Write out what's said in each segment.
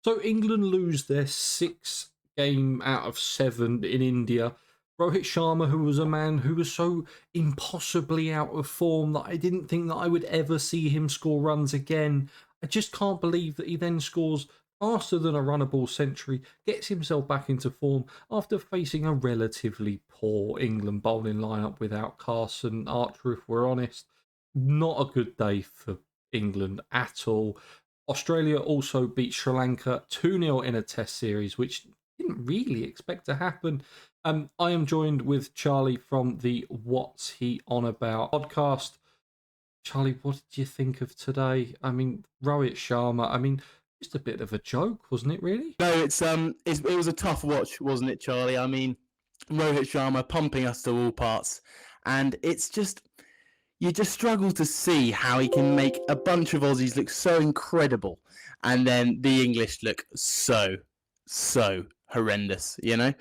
So England lose their 6th game out of 7 in India. Rohit Sharma, who was a man who was so impossibly out of form that I didn't think that I would ever see him score runs again. I just can't believe that he then scores faster than a runnable century, gets himself back into form after facing a relatively poor England bowling lineup without Carson Archer, if we're honest. Not a good day for England at all. Australia also beat Sri Lanka 2-0 in a test series, which didn't really expect to happen. I am joined with Charlie from the What's He On About podcast. Charlie, what did you think of today? I mean, Rohit Sharma, just a bit of a joke, wasn't it, really? No, it was a tough watch, wasn't it, Charlie? I mean, Rohit Sharma pumping us to all parts. And it's just, you just struggle to see how he can make a bunch of Aussies look so incredible and then the English look so horrendous, you know?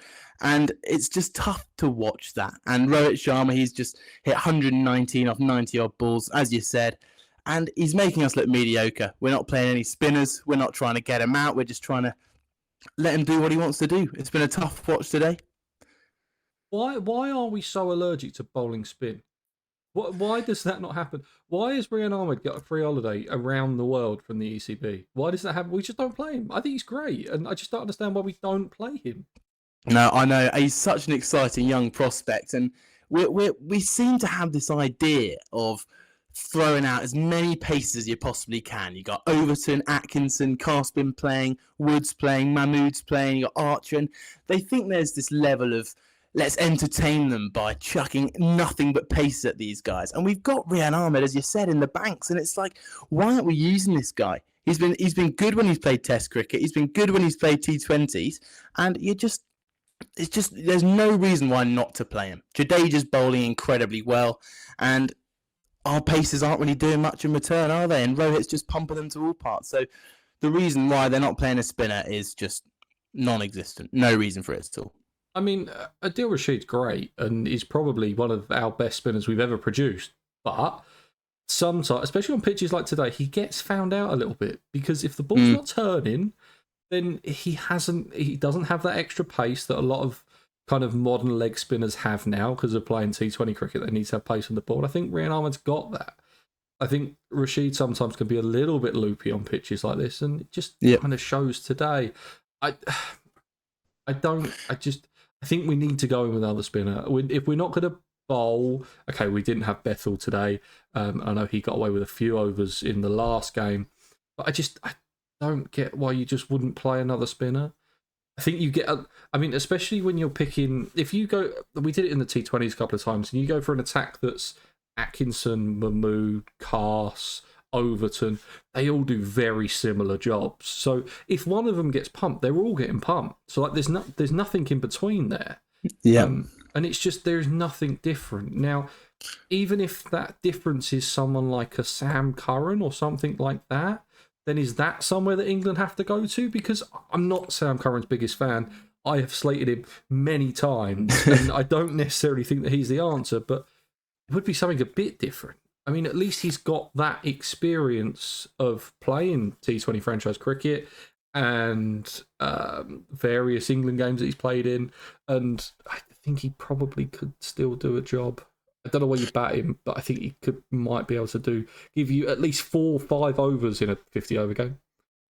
And it's just tough to watch that. And Rohit Sharma, he's just hit 119 off 90 odd balls, as you said, and he's making us look mediocre. We're not playing any spinners. We're not trying to get him out. We're just trying to let him do what he wants to do. It's been a tough watch today. Why are we so allergic to bowling spin? Why does that not happen? Why has Rian Ahmed got a free holiday around the world from the ECB? Why does that happen? We just don't play him. I think he's great, and I just don't understand why we don't play him. No, I know. He's such an exciting young prospect, and we seem to have this idea of throwing out as many paces as you possibly can. You got Overton, Atkinson, Carspin playing, Woods playing, Mahmood's playing, you got Archer, and they think there's this level of let's entertain them by chucking nothing but pace at these guys. And we've got Rian Ahmed, as you said, in the banks, and it's like, why aren't we using this guy? He's been good when he's played Test cricket. He's been good when he's played T20s, and there's no reason why not to play him. Jadeja's bowling incredibly well, and our paces aren't really doing much in return, are they? And Rohit's just pumping them to all parts. So the reason why they're not playing a spinner is just non-existent. No reason for it at all. I mean, Adil Rashid's great, and he's probably one of our best spinners we've ever produced. But sometimes, especially on pitches like today, he gets found out a little bit, because if the ball's not turning, then he doesn't have that extra pace that a lot of kind of modern leg spinners have now because of playing T20 cricket. They need to have pace on the ball. I think Rian Ahmed's got that. I think Rashid sometimes can be a little bit loopy on pitches like this, and it just kind of shows today. I think we need to go in with another spinner. If we're not going to bowl, okay, we didn't have Bethel today. I know he got away with a few overs in the last game, but I don't get why you just wouldn't play another spinner. I think you get, especially when you're picking, if you go, we did it in the T20s a couple of times, and you go for an attack that's Atkinson, Mahmood, Cars, Overton, they all do very similar jobs. So if one of them gets pumped, they're all getting pumped. So like there's nothing in between there. Yeah. And it's just, there's nothing different. Now, even if that difference is someone like a Sam Curran or something like that, then is that somewhere that England have to go to? Because I'm not Sam Curran's biggest fan. I have slated him many times, and I don't necessarily think that he's the answer, but it would be something a bit different. I mean, at least he's got that experience of playing T20 franchise cricket and various England games that he's played in, and I think he probably could still do a job. I don't know where you bat him, but I think he might be able to give you at least 4 or 5 overs in a 50-over game.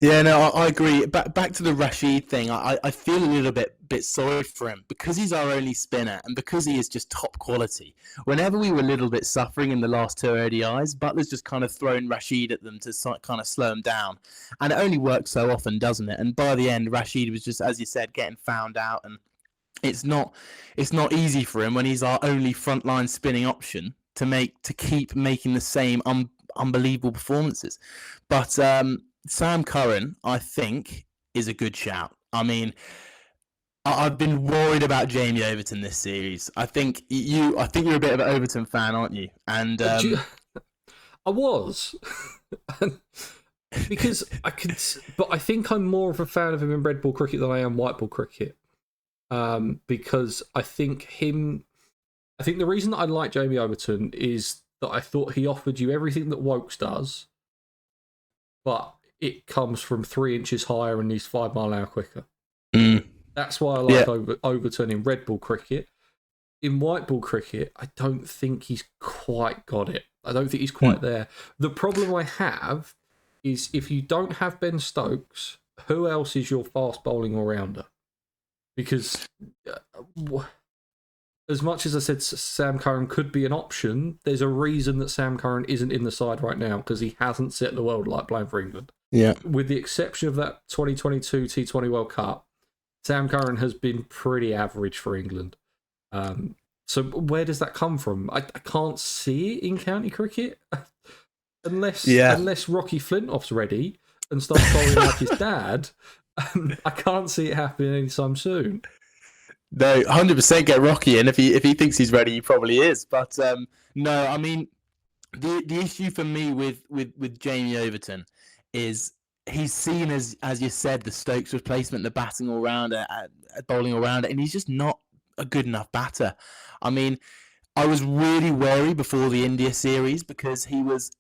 Yeah, no, I agree. Back to the Rashid thing, I feel a little bit sorry for him because he's our only spinner and because he is just top quality. Whenever we were a little bit suffering in the last 2 ODIs, Butler's just kind of thrown Rashid at them to kind of slow him down. And it only works so often, doesn't it? And by the end, Rashid was just, as you said, getting found out, and it's not easy for him when he's our only frontline spinning option to keep making the same unbelievable performances. But Sam Curran, I think, is a good shout. I mean, I've been worried about Jamie Overton this series. I think you're a bit of an Overton fan, aren't you? And I was. Because but I think I'm more of a fan of him in red ball cricket than I am white ball cricket. Because I think the reason that I like Jamie Overton is that I thought he offered you everything that Wokes does, but it comes from 3 inches higher and he's 5 mile an hour quicker. Mm. That's why I like Overton in red ball cricket. In white ball cricket, I don't think he's quite got it. I don't think he's quite there. The problem I have is if you don't have Ben Stokes, who else is your fast bowling all-rounder? Because as much as I said Sam Curran could be an option, there's a reason that Sam Curran isn't in the side right now because he hasn't set the world like playing for England. Yeah. With the exception of that 2022 T20 World Cup, Sam Curran has been pretty average for England. So where does that come from? I can't see it in county cricket unless Rocky Flintoff's ready and starts bowling like his dad. I can't see it happening anytime soon. No, 100% get Rocky in. If he thinks he's ready, he probably is. But no, I mean, the issue for me with Jamie Overton is he's seen as you said, the Stokes replacement, the batting all rounder, bowling all rounder, and he's just not a good enough batter. I mean, I was really wary before the India series because he was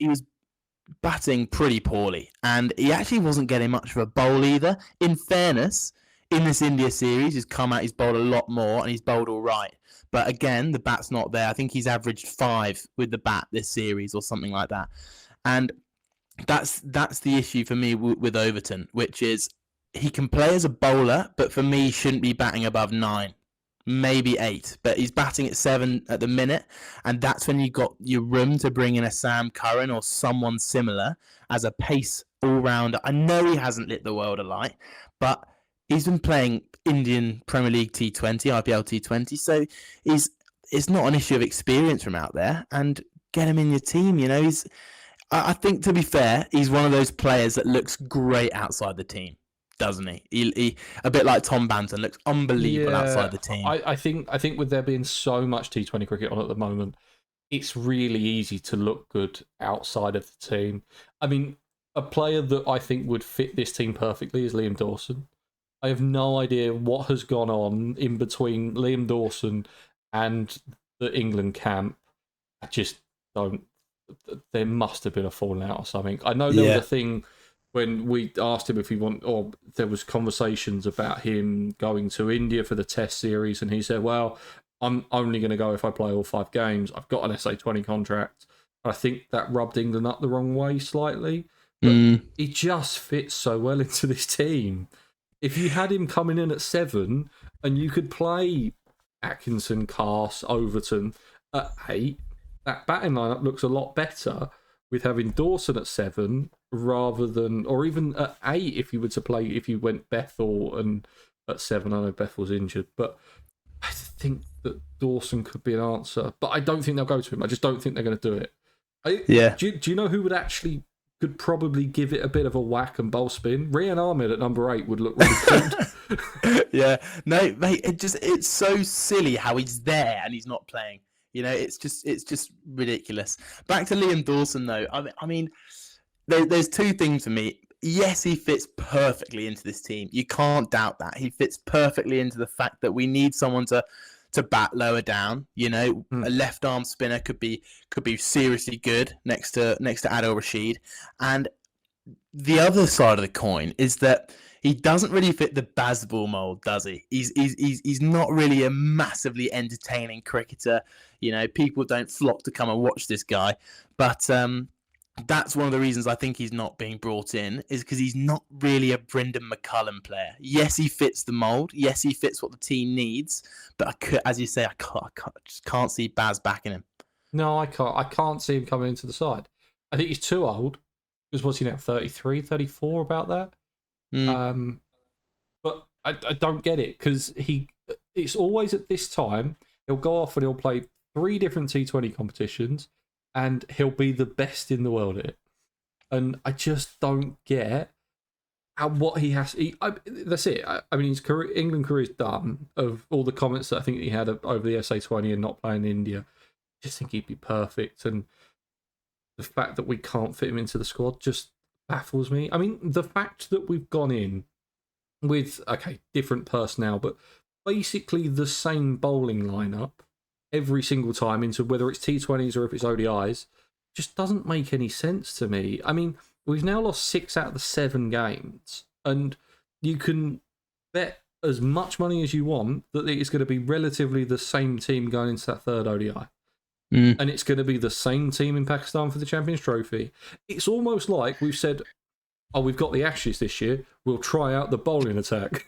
batting pretty poorly, and he actually wasn't getting much of a bowl either. In fairness, in this India series, he's come out, he's bowled a lot more, and he's bowled all right. But again, the bat's not there. I think he's averaged 5 with the bat this series or something like that. And that's the issue for me with Overton, which is he can play as a bowler, but for me, he shouldn't be batting above 9, maybe 8. But he's batting at 7 at the minute, and that's when you got your room to bring in a Sam Curran or someone similar as a pace all-rounder. I know he hasn't lit the world alight, but he's been playing Indian Premier League T20, IPL T20, so it's not an issue of experience from out there, and get him in your team. You know, I think, to be fair, he's one of those players that looks great outside the team, doesn't he? He a bit like Tom Banton, looks unbelievable outside the team. I think with there being so much T20 cricket on at the moment, it's really easy to look good outside of the team. I mean, a player that I think would fit this team perfectly is Liam Dawson. I have no idea what has gone on in between Liam Dawson and the England camp. I just don't. There must have been a falling out or something. I know there was a thing when we asked him if he or there was conversations about him going to India for the Test series, and he said, "Well, I'm only going to go if I play all 5 games. I've got an SA20 contract." I think that rubbed England up the wrong way slightly, but he just fits so well into this team. If you had him coming in at 7 and you could play Atkinson, Carse, Overton at 8, that batting lineup looks a lot better with having Dawson at 7 rather than, or even at 8 if you were to play, if you went Bethel and at 7. I know Bethel's injured, but I think that Dawson could be an answer. But I don't think they'll go to him. I just don't think they're going to do it. Do you know who would actually could probably give it a bit of a whack and bowl spin? Rian Ahmed at number 8 would look really good. Yeah, no, mate, it's so silly how he's there and he's not playing. You know, it's just ridiculous. Back to Liam Dawson, though. I mean, there's 2 things for me. Yes, he fits perfectly into this team. You can't doubt that. He fits perfectly into the fact that we need someone to bat lower down. You know, a left arm spinner could be seriously good next to Adil Rashid. And the other side of the coin is that he doesn't really fit the Bazball mold, does he? He's not really a massively entertaining cricketer. You know, people don't flock to come and watch this guy. But that's one of the reasons I think he's not being brought in, is because he's not really a Brendan McCullum player. Yes, he fits the mold. Yes, he fits what the team needs. But as you say, I just can't see Baz backing him. No, I can't. I can't see him coming into the side. I think he's too old. Because what's he now, 33, 34, about that? But I don't get it, because it's always at this time, he'll go off and he'll play 3 different T20 competitions, and he'll be the best in the world at it. And I just don't get what he has. That's it. I mean, his career, England career is done. Of all the comments that I think he had over the SA20 and not playing in India, I just think he'd be perfect. And the fact that we can't fit him into the squad just baffles me. I mean, the fact that we've gone in with, different personnel, but basically the same bowling lineup every single time, into whether it's T20s or if it's ODIs, just doesn't make any sense to me. I mean, We've now lost 6 out of the 7 games, and you can bet as much money as you want that it's going to be relatively the same team going into that third ODI. And it's going to be the same team in Pakistan for the Champions Trophy. It's almost like we've said, oh, we've got the Ashes this year, we'll try out the bowling attack.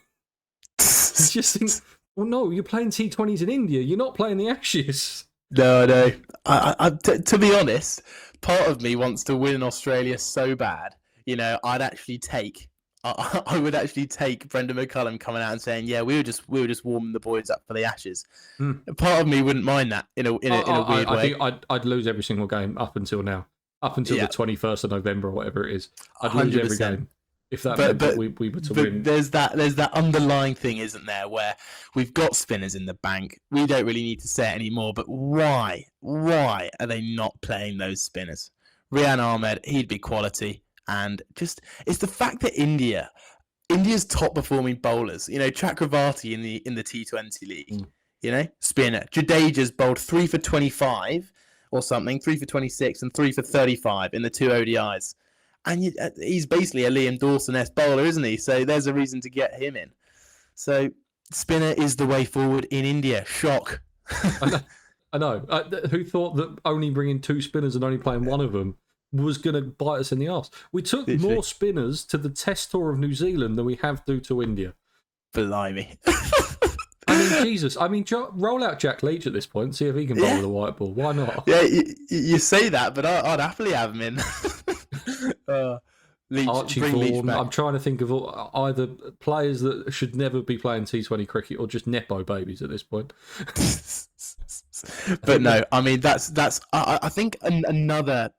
You just think, well, no, you're playing T20s in India, you're not playing the Ashes. No. To be honest, part of me wants to win Australia so bad. You know, I would actually take Brendan McCullum coming out and saying, "Yeah, we were just warming the boys up for the Ashes." Part of me wouldn't mind that in a weird way. I think I'd lose every single game up until now, up until the 21st of November or whatever it is. I'd lose every game if that meant that we were to win. There's that underlying thing, isn't there, where we've got spinners in the bank. We don't really need to say it anymore, but why are they not playing those spinners? Rian Ahmed, he'd be quality. And just, it's the fact that India's top performing bowlers, you know, Chakravarti in the T20 league, you know, spinner. Jadeja's bowled 3 for 25 or something, 3 for 26 and 3 for 35 in the 2 ODIs. And he's basically a Liam Dawson-esque bowler, isn't he? So there's a reason to get him in. So spinner is the way forward in India. Shock. I know. Who thought that only bringing 2 spinners and only playing one of them was going to bite us in the arse? We took more spinners to the Test tour of New Zealand than we have to India. Blimey. I mean, Jesus. I mean, roll out Jack Leach at this point, see if he can bowl with a white ball. Why not? Yeah, you say that, but I'd happily have him in. Leach, Archie Vaughan. I'm trying to think of either players that should never be playing T20 cricket or just Nepo babies at this point. But no, I mean that's I think another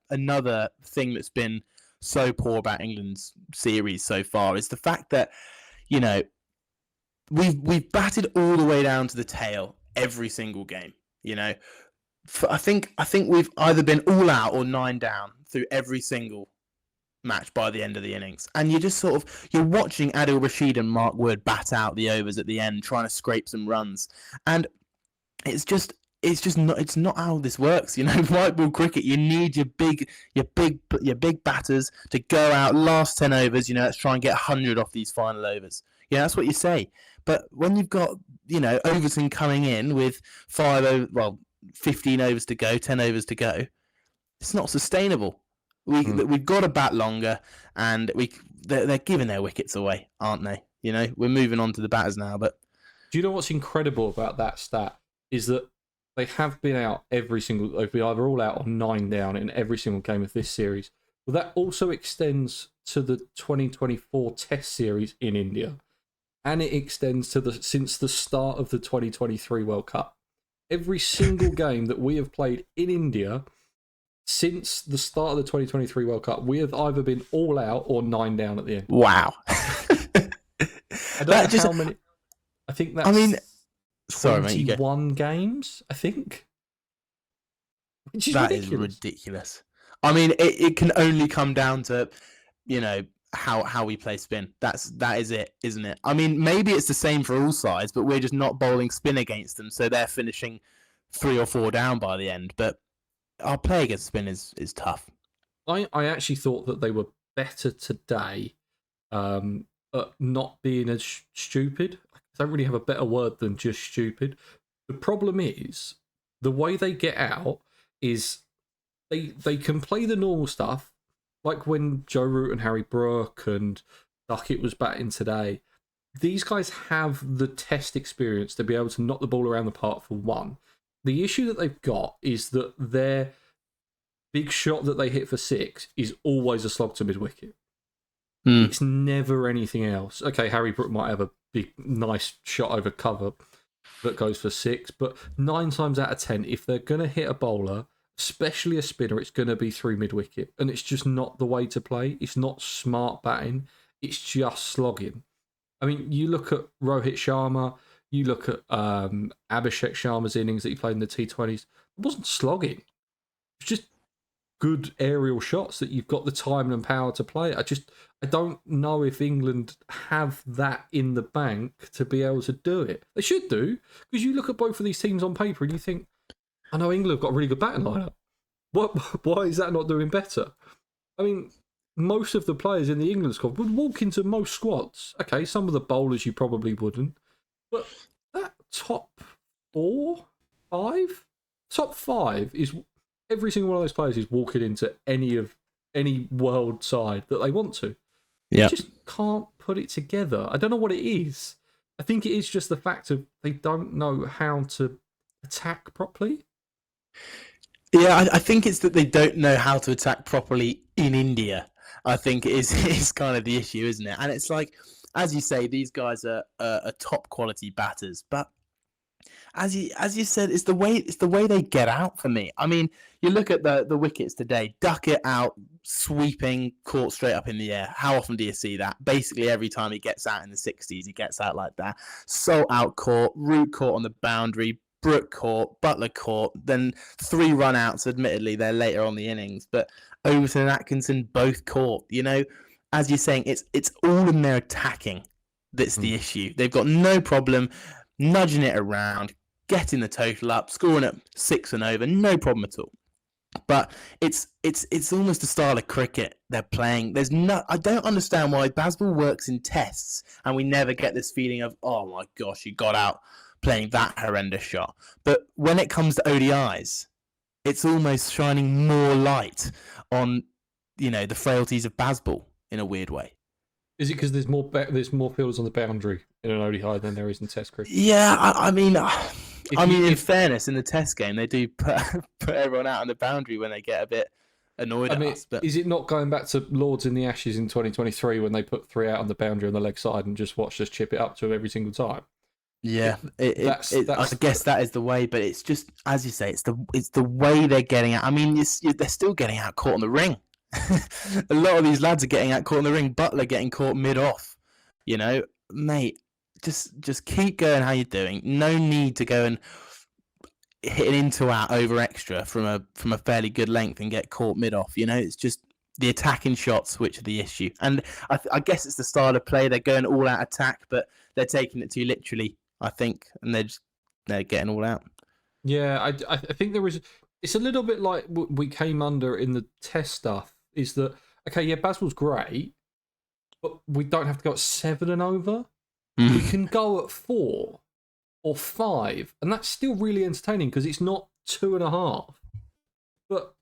thing that's been so poor about England's series so far is the fact that, you know, we've batted all the way down to the tail every single game. You know, I think we've either been all out or 9 down through every single match by the end of the innings, and you're just you're watching Adil Rashid and Mark Wood bat out the overs at the end, trying to scrape some runs, and it's not how this works. You know, white ball cricket, you need your big batters to go out last 10 overs. You know, let's try and get 100 off these final overs. Yeah, that's what you say. But when you've got, you know, Overton coming in with 15 overs to go, 10 overs to go, it's not sustainable. We've got to bat longer, and they're giving their wickets away, aren't they? You know, we're moving on to the batters now. But do you know what's incredible about that stat is that they have been out they've been either all out or 9 down in every single game of this series. Well, that also extends to the 2024 Test series in India, and it extends to since the start of the 2023 World Cup. Every single game that we have played in India since the start of the 2023 World Cup, we have either been all out or 9 down at the end. Wow. I don't know how many. I think that's 21 games, I think. Which is ridiculous. I mean, it can only come down to, you know, how we play spin. That is it, isn't it? I mean, maybe it's the same for all sides, but we're just not bowling spin against them, so they're finishing 3 or 4 down by the end. But our play against spin is tough. I actually thought that they were better today at not being as stupid. I don't really have a better word than just stupid. The problem is, the way they get out is they can play the normal stuff, like when Joe Root and Harry Brook and Duckett was batting today. These guys have the Test experience to be able to knock the ball around the park for one. The issue that they've got is that their big shot that they hit for 6 is always a slog to mid-wicket. It's never anything else. Okay, Harry Brook might have a big, nice shot over cover that goes for 6, but 9 times out of 10, if they're going to hit a bowler, especially a spinner, it's going to be through mid-wicket. And it's just not the way to play. It's not smart batting. It's just slogging. I mean, you look at Rohit Sharma, you look at Abhishek Sharma's innings that he played in the T20s. It wasn't slogging. It was just good aerial shots that you've got the time and power to play. I don't know if England have that in the bank to be able to do it. They should do, because you look at both of these teams on paper and you think, I know England have got a really good batting lineup. Why is that not doing better? I mean, most of the players in the England squad would walk into most squads. Okay, some of the bowlers you probably wouldn't, but that top 5 is every single one of those players is walking into any world side that they want to. They just can't put it together. I don't know what it is. I think it is just the fact of they don't know how to attack properly. Yeah, I think it's that they don't know how to attack properly in India. I think is kind of the issue, isn't it? And it's like, as you say, these guys are top quality batters, but as you said, it's the way they get out for me. I mean, you look at the wickets today, duck it out, sweeping, caught straight up in the air. How often do you see that? Basically every time he gets out in the 60s, he gets out like that. Salt out caught, Root caught on the boundary, Brook caught, Butler caught, then 3 run outs. Admittedly, they're later on the innings, but Overton and Atkinson both caught. You know, as you're saying, it's all in their attacking that's the issue. They've got no problem nudging it around, getting the total up, scoring at 6 and over, no problem at all. But it's almost a style of cricket they're playing. I don't understand why Bazball works in tests and we never get this feeling of, oh my gosh, you got out playing that horrendous shot. But when it comes to ODIs, it's almost shining more light on, the frailties of Bazball in a weird way. Is it because there's more fielders on the boundary in an ODI than there is in Test cricket? Yeah, I mean, in fairness, in the Test game, they do put everyone out on the boundary when they get a bit annoyed at us. But is it not going back to Lords in the Ashes in 2023 when they put 3 out on the boundary on the leg side and just watched us chip it up to every single time? Yeah, I guess that is the way, but it's just, as you say, it's the way they're getting out. I mean, they're still getting out caught in the ring. A lot of these lads are getting out caught in the ring. Butler getting caught mid-off. Mate, just keep going how you're doing. No need to go and hit an into out over extra from a fairly good length and get caught mid-off. It's just the attacking shots which are the issue. And I guess it's the style of play. They're going all out attack, but they're taking it too literally, I think, and they're getting all out. Yeah, I think there is. It's a little bit like what we came under in the Test stuff. Is that okay? Yeah, Bazball's great, but we don't have to go at 7 and over. We can go at 4 or 5, and that's still really entertaining because it's not 2.5. But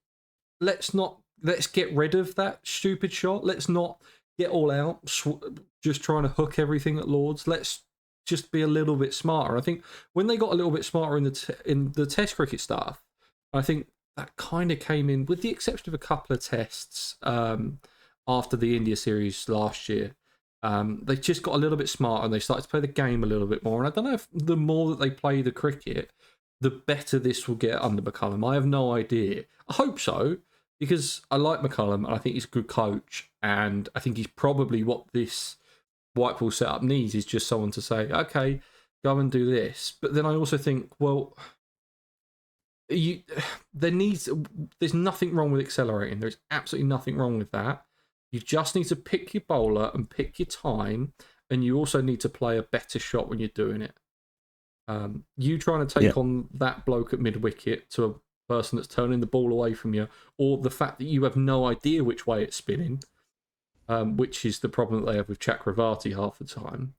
let's get rid of that stupid shot. Let's not get all out, just trying to hook everything at Lords. Let's just be a little bit smarter. I think when they got a little bit smarter in the Test cricket stuff, I think that kind of came in, with the exception of a couple of tests after the India series last year. They just got a little bit smarter and they started to play the game a little bit more. And I don't know if the more that they play the cricket, the better this will get under McCullum. I have no idea. I hope so, because I like McCullum and I think he's a good coach. And I think he's probably what this white ball setup needs, is just someone to say, okay, go and do this. But then I also think, well, there's nothing wrong with accelerating. There's absolutely nothing wrong with that. You just need to pick your bowler and pick your time, and you also need to play a better shot when you're doing it. You trying to take on that bloke at mid-wicket to a person that's turning the ball away from you, or the fact that you have no idea which way it's spinning, which is the problem that they have with Chakravarti half the time.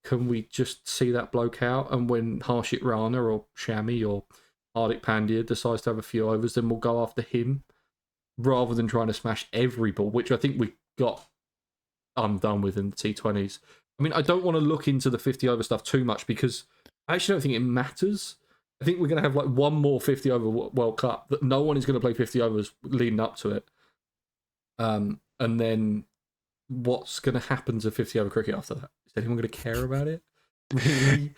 Can we just see that bloke out? And when Harshit Rana or Shami or Hardik Pandya decides to have a few overs, then we'll go after him rather than trying to smash every ball, which I think we got undone with in the T20s. I mean, I don't want to look into the 50 over stuff too much because I actually don't think it matters. I think we're going to have like one more 50 over World Cup that no one is going to play 50 overs leading up to it. And then what's going to happen to 50 over cricket after that? Is anyone going to care about it? Really?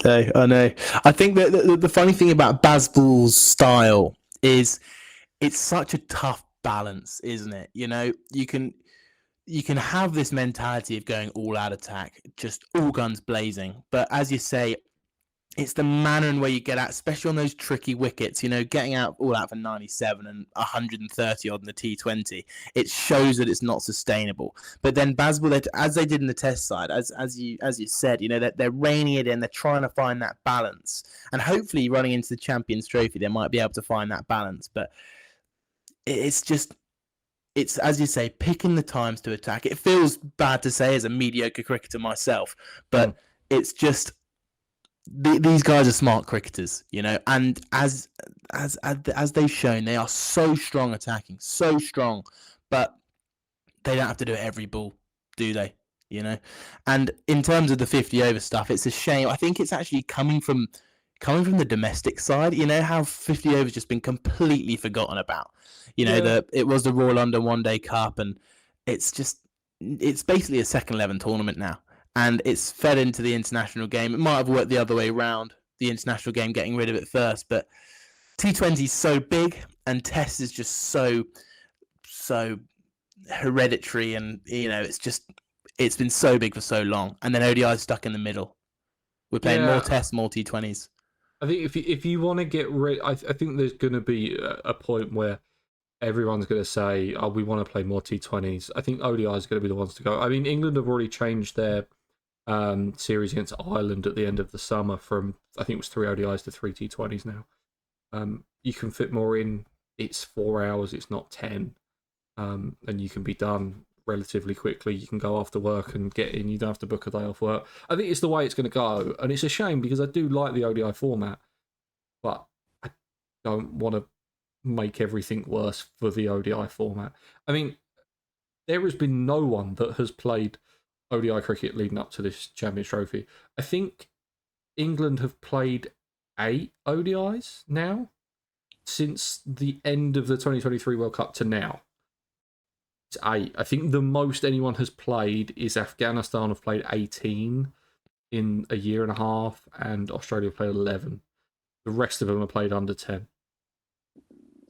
No, I know. I think that the funny thing about Bazball's style is it's such a tough balance, isn't it? You can have this mentality of going all out attack, just all guns blazing. But as you say, it's the manner in where you get out, especially on those tricky wickets, getting out all out for 97 and 130 odd in the T20. It shows that it's not sustainable. But then Bazball, as they did in the Test side, as you said, they're reining it in, they're trying to find that balance. And hopefully running into the Champions Trophy, they might be able to find that balance. But it's just, it's, as you say, picking the times to attack. It feels bad to say as a mediocre cricketer myself, but it's just these guys are smart cricketers, and as they've shown, they are so strong attacking, so strong, but they don't have to do it every ball, do they? And in terms of the 50 over stuff, it's a shame. I think it's actually coming from the domestic side. How 50 overs just been completely forgotten about. It was the Royal London One Day Cup, and it's basically a second 11 tournament now, and it's fed into the international game. It might have worked the other way around, the international game getting rid of it first, but T20 is so big, and Test is just so hereditary, and it's been so big for so long, and then ODI is stuck in the middle. We're playing more Tests, more T20s. I think if you want to get rid, I think there's going to be a point where everyone's going to say, "Oh, we want to play more T20s." I think ODI is going to be the ones to go. I mean, England have already changed their series against Ireland at the end of the summer from, I think it was 3 ODIs to 3 T20s now. You can fit more in. It's 4 hours. It's not 10. And you can be done relatively quickly. You can go after work and get in. You don't have to book a day off work. I think it's the way it's going to go, and it's a shame because I do like the ODI format, but I don't want to make everything worse for the ODI format. I mean, there has been no one that has played ODI cricket leading up to this Champions Trophy. I think England have played 8 ODIs now since the end of the 2023 World Cup to now. 8. I think the most anyone has played is Afghanistan have played 18 in a year and a half, and Australia have played 11. The rest of them have played under 10.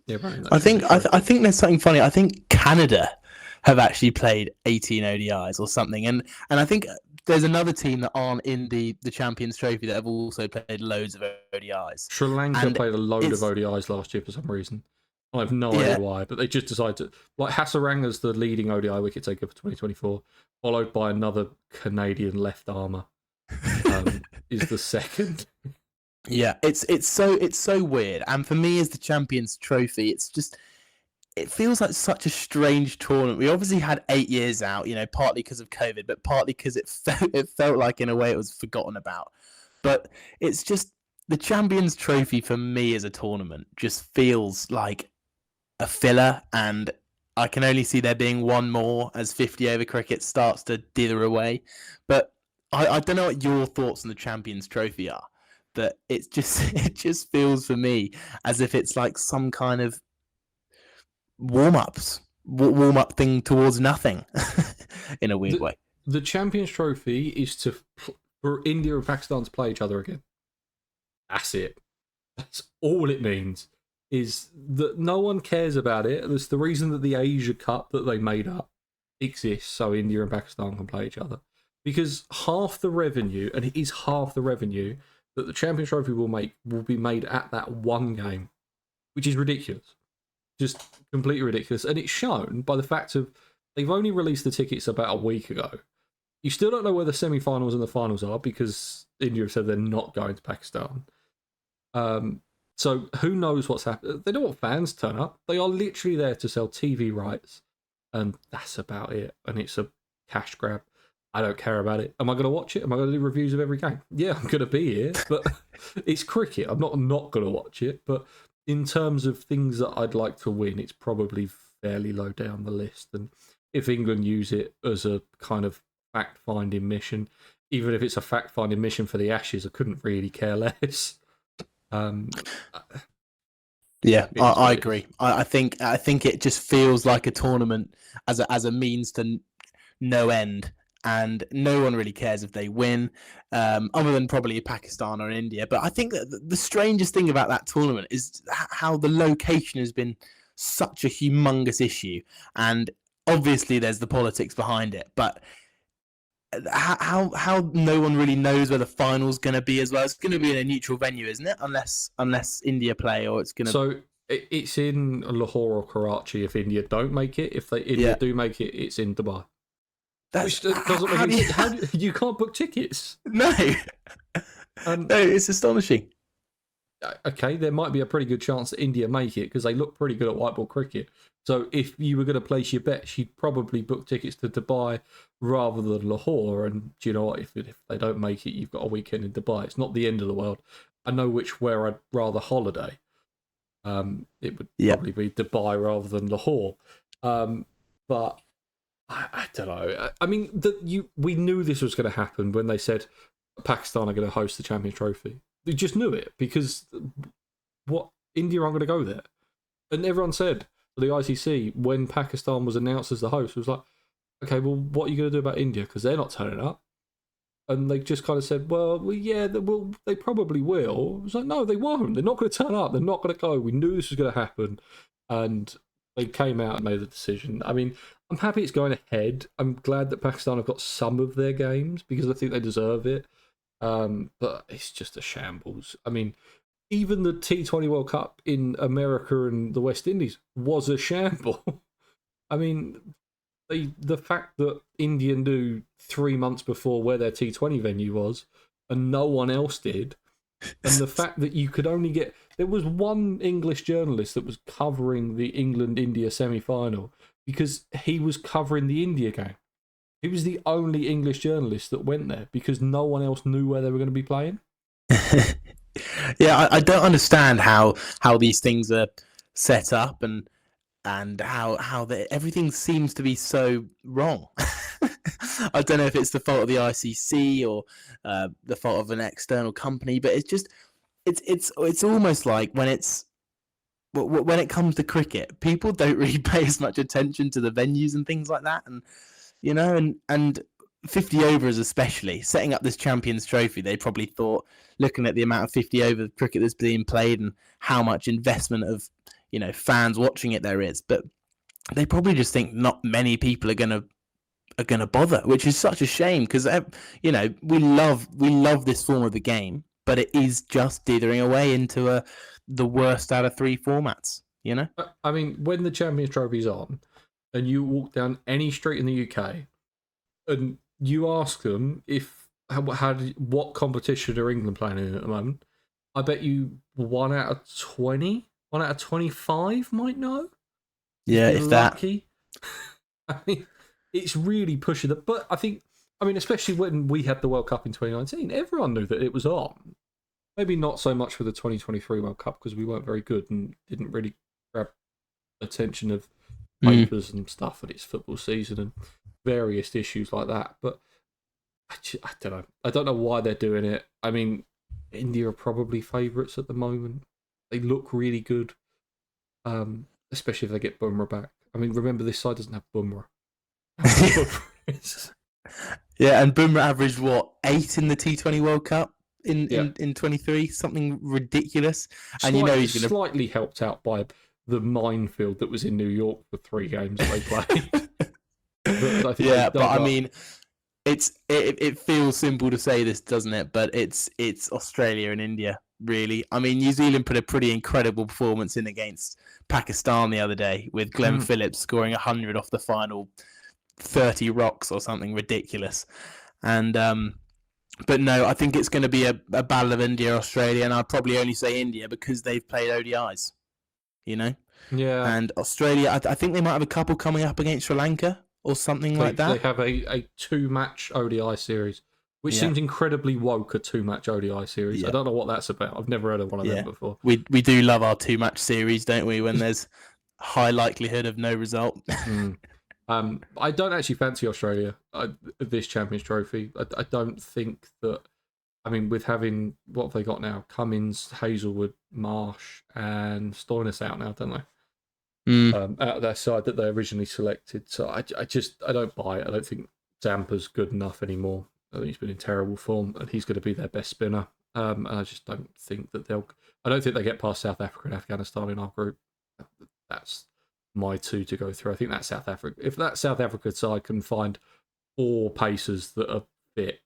Yeah, I think there's something funny. I think Canada have actually played 18 ODIs or something, and I think there's another team that aren't in the Champions Trophy that have also played loads of ODIs. Sri Lanka played a load of ODIs last year for some reason. I have no idea why, but they just decided to. Like, Hasaranga's the leading ODI wicket taker for 2024, followed by another Canadian left armour. Is the second. Yeah, it's so weird, and for me as the Champions Trophy, it feels like such a strange tournament. We obviously had 8 years out, partly because of COVID, but partly because it felt like in a way it was forgotten about. But it's just the Champions Trophy for me as a tournament just feels like a filler, and I can only see there being one more as 50 over cricket starts to dither away. But I don't know what your thoughts on the Champions Trophy are, but it just feels for me as if it's like some kind of warm up thing towards nothing in a weird way. The Champions Trophy is for India and Pakistan to play each other again. That's it. That's all it means. Is that no one cares about it. That's the reason that the Asia Cup that they made up exists, so India and Pakistan can play each other. Because half the revenue, and it is half the revenue, that the Champions Trophy will be made at that one game, which is ridiculous. Just completely ridiculous. And it's shown by the fact of they've only released the tickets about a week ago. You still don't know where the semi-finals and the finals are because India have said they're not going to Pakistan. So who knows what's happened? They don't want fans to turn up. They are literally there to sell TV rights, and that's about it. And it's a cash grab. I don't care about it. Am I going to watch it? Am I going to do reviews of every game? Yeah, I'm going to be here, but it's cricket. I'm not going to watch it. But in terms of things that I'd like to win, it's probably fairly low down the list. And if England use it as a kind of fact-finding mission, even if it's a fact-finding mission for the Ashes, I couldn't really care less. Yeah, I agree. I think it just feels like a tournament as a means to no end, and no one really cares if they win, other than probably Pakistan or India. But I think that the strangest thing about that tournament is how the location has been such a humongous issue, and obviously there's the politics behind it, but how no one really knows where the final's going to be as well. It's going to be in a neutral venue, isn't it? Unless India play, or it's going to. So it's in Lahore or Karachi if India don't make it. If India do make it, it's in Dubai. Which doesn't make sense. You can't book tickets. No, no, it's astonishing. okay, there might be a pretty good chance that India make it because they look pretty good at white ball cricket. So if you were going to place your bets, you'd probably book tickets to Dubai rather than Lahore. And do you know what? If they don't make it, you've got a weekend in Dubai. It's not the end of the world. I know where I'd rather holiday. It would probably be Dubai rather than Lahore. But I don't know. I mean, we knew this was going to happen when they said Pakistan are going to host the Champions Trophy. We just knew it because India aren't going to go there. And everyone said, the ICC, when Pakistan was announced as the host, was like, okay, well, what are you going to do about India? Because they're not turning up. And they just kind of said, well yeah, they probably will. It was like, no, they won't. They're not going to turn up. They're not going to go. We knew this was going to happen. And they came out and made the decision. I mean, I'm happy it's going ahead. I'm glad that Pakistan have got some of their games because I think they deserve it. But it's just a shambles. I mean, even the T20 World Cup in America and the West Indies was a shamble. I mean, the fact that India knew 3 months before where their T20 venue was and no one else did, and the fact that you could only get... There was one English journalist that was covering the England-India semi-final because he was covering the India game. He was the only English journalist that went there because no one else knew where they were going to be playing. Yeah, I don't understand how these things are set up and how everything seems to be so wrong. I don't know if it's the fault of the ICC or the fault of an external company, but it's almost like when it comes to cricket, people don't really pay as much attention to the venues and things like that, and you know, and 50 overs especially, setting up this Champions Trophy, they probably thought, looking at the amount of 50 over cricket that's being played and how much investment of, you know, fans watching it there is, but they probably just think not many people are gonna bother, which is such a shame because, you know, we love this form of the game, but it is just dithering away into the worst out of 3 formats, you know? I mean, when the Champions Trophy's on and you walk down any street in the UK and you ask them what competition are England playing in at the moment, I bet you 1 out of 20, 1 out of 25 might know. Yeah, if lucky. I mean, it's really pushing it. But I mean, especially when we had the World Cup in 2019, everyone knew that it was on. Maybe not so much for the 2023 World Cup because we weren't very good and didn't really grab attention of papers and stuff, and it's football season and various issues like that. But I don't know. I don't know why they're doing it. I mean, India are probably favourites at the moment. They look really good, especially if they get Bumrah back. I mean, remember, this side doesn't have Bumrah. Yeah, and Bumrah averaged, 8 in the T20 World Cup in 23? Something ridiculous. And you know he's going to... Slightly helped out by the minefield that was in New York for 3 games that they played. But I mean... It feels simple to say this, doesn't it? But it's Australia and India, really. I mean, New Zealand put a pretty incredible performance in against Pakistan the other day with Glenn Phillips scoring 100 off the final 30 rocks or something ridiculous. And but no, I think it's going to be a battle of India, Australia, and I'd probably only say India because they've played ODIs, you know? Yeah. And Australia, I think they might have a couple coming up against Sri Lanka or something like that. They have a 2-match ODI series, which seems incredibly woke, a 2-match ODI series. Yeah. I don't know what that's about. I've never heard of one of them before. We do love our 2-match series, don't we, when there's high likelihood of no result. I don't actually fancy Australia this Champions Trophy. I don't think that... I mean, with having... What have they got now? Cummins, Hazelwood, Marsh, and Stoinis out now, don't they? Out of their side that they originally selected. So I don't buy it. I don't think Zampa's good enough anymore. I think he's been in terrible form and he's going to be their best spinner. And I just don't think that I don't think they get past South Africa and Afghanistan in our group. That's my 2 to go through. I think that South Africa... If that South Africa side can find 4 pacers that are fit,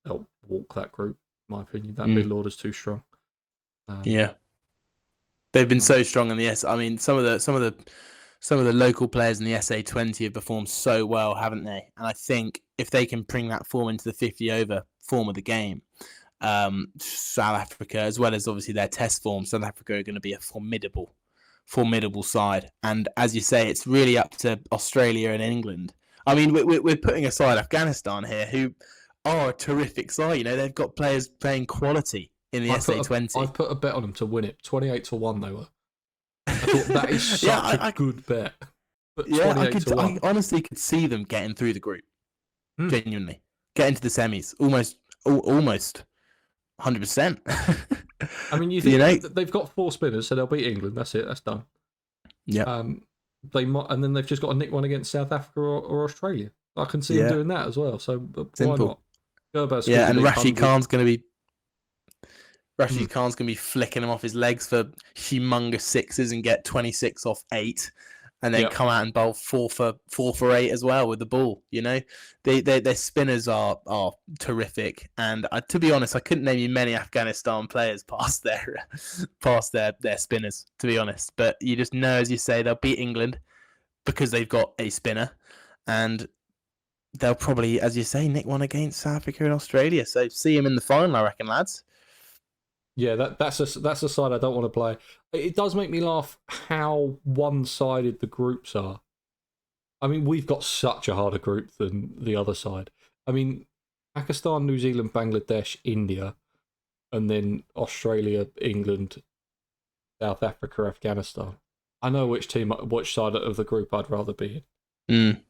they'll walk that group, in my opinion. That middle order's too strong. Yeah. They've been so strong in the I mean, some of the local players in the SA20 have performed so well, haven't they? And I think if they can bring that form into the 50 over form of the game, South Africa, as well as obviously their test form. South Africa are going to be a formidable side. And as you say, it's really up to Australia and England. I mean, we're putting aside Afghanistan here, who are a terrific side. You know, they've got players playing quality in the SA20. I've put a bet on them to win it. 28-1 they were. I thought that is such a good bet. But yeah, I honestly could see them getting through the group. Genuinely. Getting to the semis. Almost 100%. I mean, you think they've got 4 spinners, so they'll beat England. That's it. That's done. Yeah. They might, and then they've just got to nick one against South Africa or Australia. I can see them doing that as well. So why not? Yeah, and Rashid Khan's going to be flicking him off his legs for humongous sixes and get 26 off 8, and then come out and bowl 4 for 8 as well with the ball. You know, their spinners are terrific, and to be honest, I couldn't name you many Afghanistan players past their spinners, to be honest. But you just know, as you say, they'll beat England because they've got a spinner, and they'll probably, as you say, nick one against South Africa and Australia. So see him in the final, I reckon, lads. Yeah, that's a side I don't want to play. It does make me laugh how one-sided the groups are. I mean, we've got such a harder group than the other side. I mean, Pakistan, New Zealand, Bangladesh, India, and then Australia, England, South Africa, Afghanistan. I know which side of the group I'd rather be in.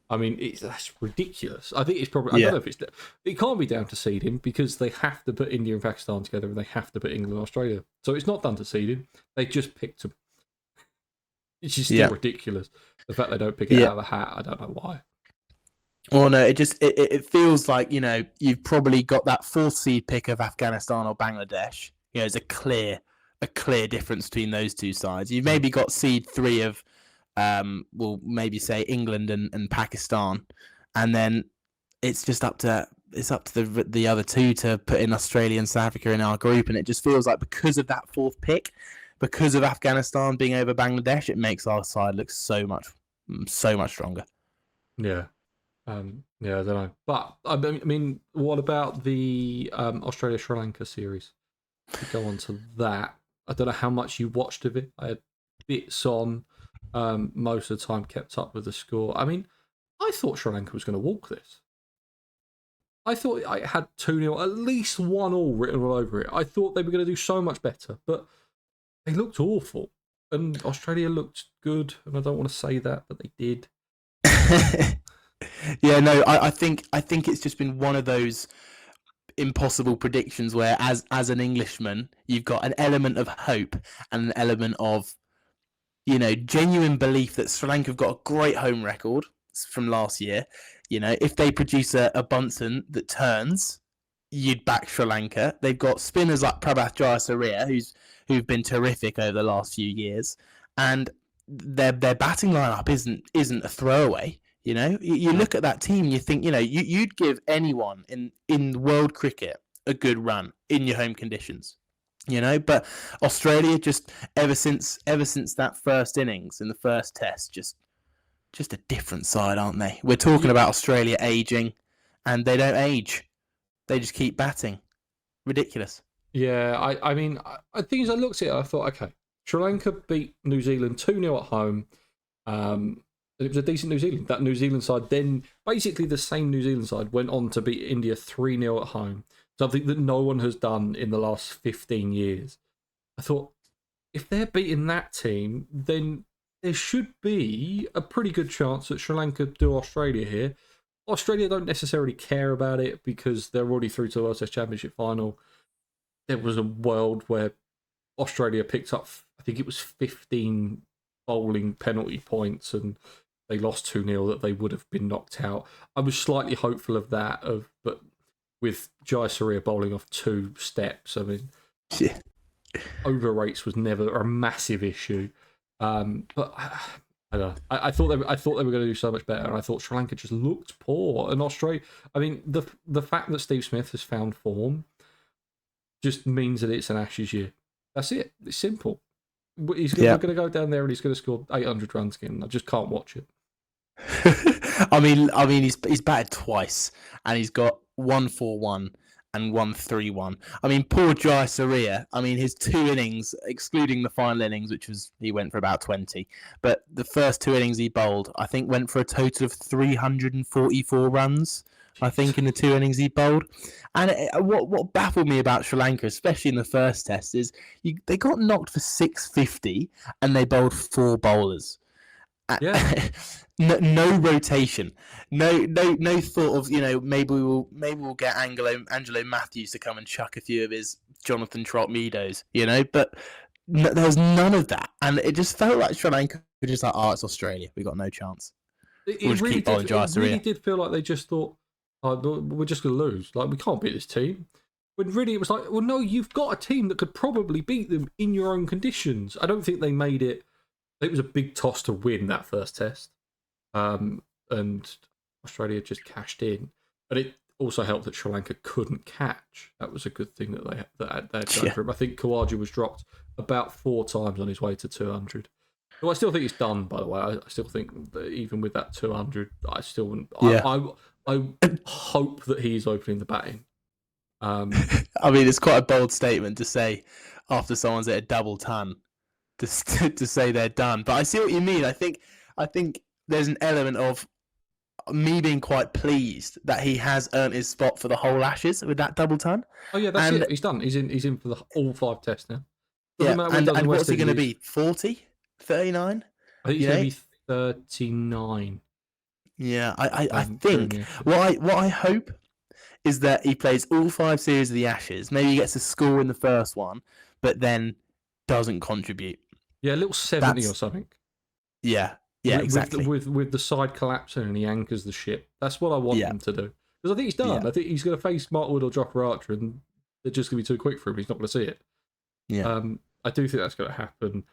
I mean, that's ridiculous. I think it's probably. I don't know if it can't be down to seeding because they have to put India and Pakistan together, and they have to put England and Australia. So it's not done to seeding. They just picked them. It's just still ridiculous. The fact they don't pick it out of the hat, I don't know why. Well, no, it feels like, you know, you've probably got that 4th seed pick of Afghanistan or Bangladesh. You know, there's a clear difference between those two sides. You've maybe got seed 3 of we'll maybe say England and Pakistan, and then it's up to the other 2 to put in Australia and South Africa in our group. And it just feels like because of that 4th pick, because of Afghanistan being over Bangladesh, it makes our side look so much stronger. Yeah. I don't know. But I mean, what about the Australia Sri Lanka series? To go on to that, I don't know how much you watched of it. I had bits on. Most of the time kept up with the score. I mean, I thought Sri Lanka was going to walk this. I thought I had 2-0, at least 1-1 written all over it. I thought they were going to do so much better, but they looked awful. And Australia looked good, and I don't want to say that, but they did. Yeah, no, I think it's just been one of those impossible predictions where as an Englishman, you've got an element of hope and an element of, you know, genuine belief that Sri Lanka have got a great home record from last year. You know, if they produce a Bunsen that turns, you'd back Sri Lanka. They've got spinners like Prabhat Jayasuriya, who've been terrific over the last few years, and their batting lineup isn't a throwaway. You know, you look at that team, you think, you know, you'd give anyone in world cricket a good run in your home conditions. You know, but Australia just ever since that first innings in the first test, just a different side, aren't they? We're talking about Australia aging, and they don't age; they just keep batting. Ridiculous. Yeah, I mean, I think as I looked at it, I thought, okay, Sri Lanka beat New Zealand 2-0 at home. It was a decent New Zealand. That New Zealand side, then basically the same New Zealand side went on to beat India 3-0 at home. Something that no one has done in the last 15 years. I thought, if they're beating that team, then there should be a pretty good chance that Sri Lanka do Australia here. Australia don't necessarily care about it because they're already through to the World Test Championship final. There was a world where Australia picked up, I think it was 15 bowling penalty points, and they lost 2-0, that they would have been knocked out. I was slightly hopeful of that, but with Jayasuriya bowling off 2 steps, I mean, over rates was never a massive issue. But I don't know. I thought they were going to do so much better, and I thought Sri Lanka just looked poor. And Australia, I mean, the fact that Steve Smith has found form just means that it's an Ashes year. That's it. It's simple. We're going to go down there and he's going to score 800 runs again. I just can't watch it. I mean, he's batted twice, and he's got 141, and won 3-1. I mean, poor Jayasuriya. I mean, his 2 innings, excluding the final innings, which was he went for about 20, but the first 2 innings he bowled, I think, went for a total of 344 runs. I think in the 2 innings he bowled, and what baffled me about Sri Lanka, especially in the first test, is they got knocked for 650 and they bowled 4 bowlers. Yeah. No rotation, no thought of maybe we'll get Angelo Matthews to come and chuck a few of his Jonathan Trott Meadows, but there was none of that, and it just felt like Sri Lanka were just like, it's Australia, we got no chance. It really did feel like they just thought, we're just going to lose. Like, we can't beat this team. When really it was like, well, no, you've got a team that could probably beat them in your own conditions. I don't think they made it. It was a big toss to win that first test, and Australia just cashed in. But it also helped that Sri Lanka couldn't catch. That was a good thing that they had going for him. I think Kawaja was dropped about 4 times on his way to 200. Well, I still think it's done, by the way. I still think that even with that 200, I still wouldn't. Yeah. I hope that he's opening the batting. I mean, it's quite a bold statement to say after someone's at a double ton to say they're done. But I see what you mean. I think there's an element of me being quite pleased that he has earned his spot for the whole Ashes with that double ton. Oh yeah, that's it. He's done. He's in for all 5 tests now. Doesn't matter what and what's he going to be? 40? 39? I think he's going to be 39. Yeah, I think what I hope is that he plays all 5 series of the Ashes. Maybe he gets a score in the first one, but then doesn't contribute. Yeah, a little 70 or something. Yeah, exactly. With the side collapsing and he anchors the ship. That's what I want him to do. Because I think he's done. Yeah. I think he's going to face Martwood or Jofra Archer, and they're just going to be too quick for him. He's not going to see it. Yeah. I do think that's going to happen.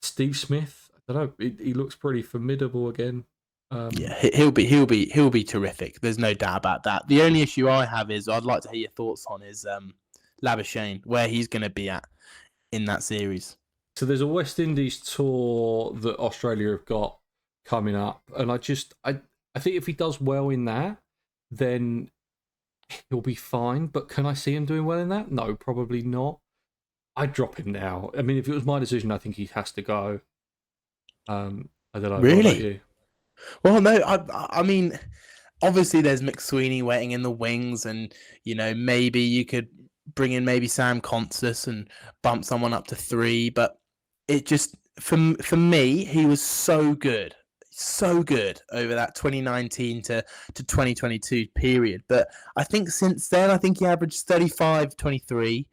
Steve Smith, I don't know. He looks pretty formidable again. He'll be terrific. There's no doubt about that. The only issue I have is I'd like to hear your thoughts on is Labuschagne, where he's going to be at in that series. So there's a West Indies tour that Australia have got coming up, and I think if he does well in that, then he'll be fine. But can I see him doing well in that? No, probably not. I'd drop him now. I mean, if it was my decision, I think he has to go. I don't know. Really? What about you? Well, no. I mean, obviously there's McSweeney waiting in the wings, and maybe you could bring in maybe Sam Consus and bump someone up to 3, but it just for me he was so good over that 2019 to 2022 period. But I think since then, I think he averaged 35, 23.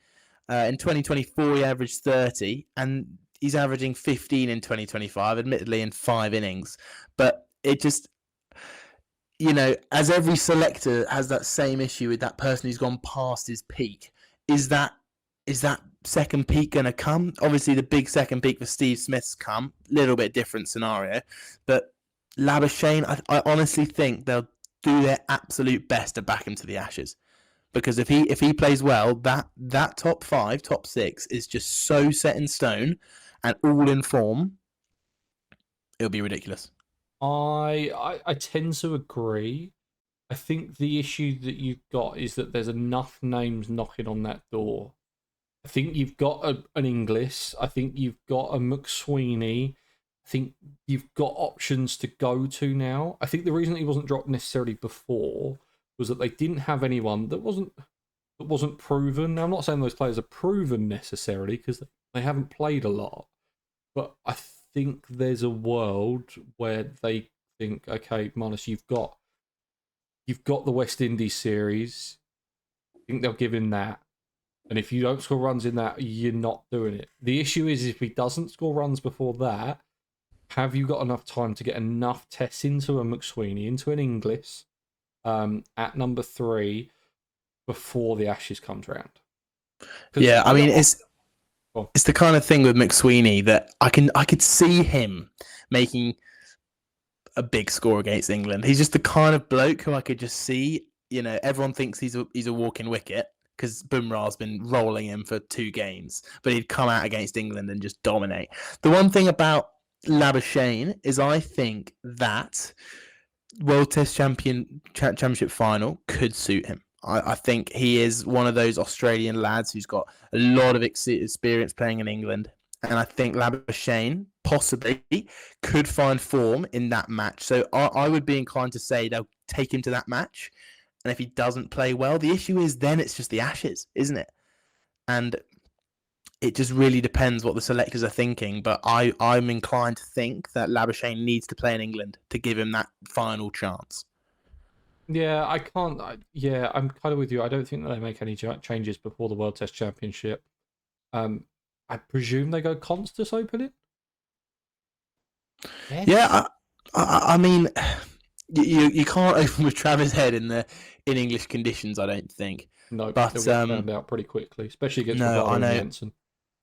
In 2024, he averaged 30, and he's averaging 15 in 2025, admittedly in 5 innings. But it just, as every selector has that same issue with that person who's gone past his peak. Is that second peak going to come? Obviously, the big second peak for Steve Smith's come. Little bit different scenario. But Labuschagne, I honestly think they'll do their absolute best to back him to the Ashes. Because if he plays well, that top 5, top 6 is just so set in stone and all in form, it'll be ridiculous. I tend to agree. I think the issue that you've got is that there's enough names knocking on that door. I think you've got an Inglis. I think you've got a McSweeney. I think you've got options to go to now. I think the reason that he wasn't dropped necessarily before was that they didn't have anyone that wasn't proven. Now, I'm not saying those players are proven necessarily because they haven't played a lot, but I think there's a world where they think, okay, Marnus, you've got the West Indies series. I think they'll give him that. And if you don't score runs in that, you're not doing it. The issue is if he doesn't score runs before that, have you got enough time to get enough tests into a McSweeney, into an Inglis, at number 3 before the Ashes comes round? Yeah, I mean, it's the kind of thing with McSweeney that I could see him making a big score against England. He's just the kind of bloke who I could just see. Everyone thinks he's a walking wicket because Bumrah's been rolling him for 2 games, but he'd come out against England and just dominate. The one thing about Labuschagne is I think that World Test Championship final could suit him. I think he is one of those Australian lads who's got a lot of experience playing in England. And I think Labuschagne possibly could find form in that match. So I would be inclined to say they'll take him to that match. And if he doesn't play well, the issue is then it's just the Ashes, isn't it? And it just really depends what the selectors are thinking. But I'm inclined to think that Labuschagne needs to play in England to give him that final chance. Yeah, I can't. Yeah, I'm kind of with you. I don't think that they make any changes before the World Test Championship. I presume they go Constas opening. Yes. Yeah, I mean, you can't open with Travis Head in English conditions. I don't think. No, But they'll get found out pretty quickly, especially against no, I Ravalo and know. Jensen.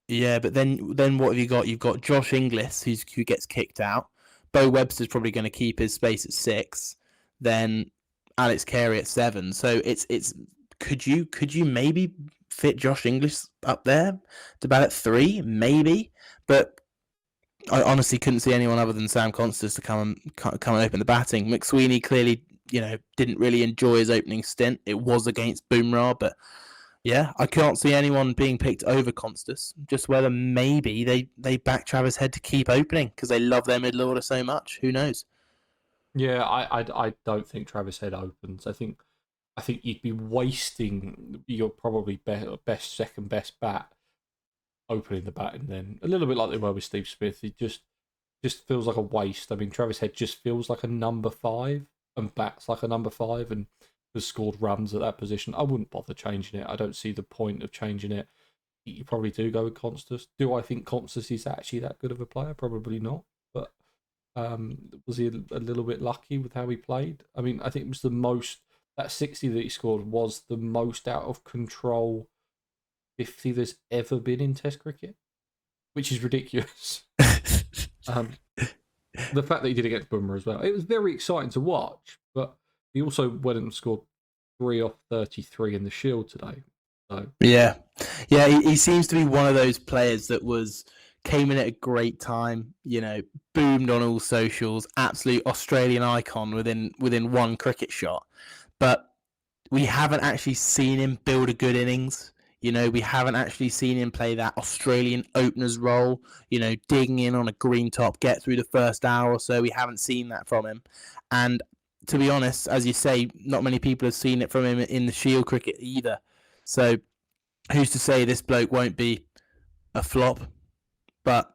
Yeah, but then what have you got? You've got Josh Inglis who gets kicked out. Bo Webster's probably going to keep his space at 6. Then Alex Carey at 7. So it's could you maybe fit Josh Inglis up there to bat at 3, maybe? But I honestly couldn't see anyone other than Sam Constas to come and open the batting. McSweeney clearly, didn't really enjoy his opening stint. It was against Bumrah, but yeah, I can't see anyone being picked over Constas. Just whether maybe they back Travis Head to keep opening because they love their middle order so much. Who knows? Yeah, I don't think Travis Head opens. I think you'd be wasting your probably second best bat opening the batting. Then a little bit like they were with Steve Smith. It just feels like a waste. I mean, Travis Head just feels like a number 5 and bats like a number 5 and has scored runs at that position. I wouldn't bother changing it. I don't see the point of changing it. You probably do go with Constas. Do I think Constas is actually that good of a player? Probably not. But was he a little bit lucky with how he played? I mean, I think it was the most, that 60 that he scored was the most out of control 50 there's ever been in Test cricket, which is ridiculous. The fact that he did against Bumrah as well, it was very exciting to watch. But he also went and scored 3 off 33 in the Shield today. So yeah, he seems to be one of those players that came in at a great time. Boomed on all socials, absolute Australian icon within one cricket shot. But we haven't actually seen him build a good innings. We haven't actually seen him play that Australian opener's role, digging in on a green top, get through the first hour or so. We haven't seen that from him. And to be honest, as you say, not many people have seen it from him in the Shield cricket either. So who's to say this bloke won't be a flop? But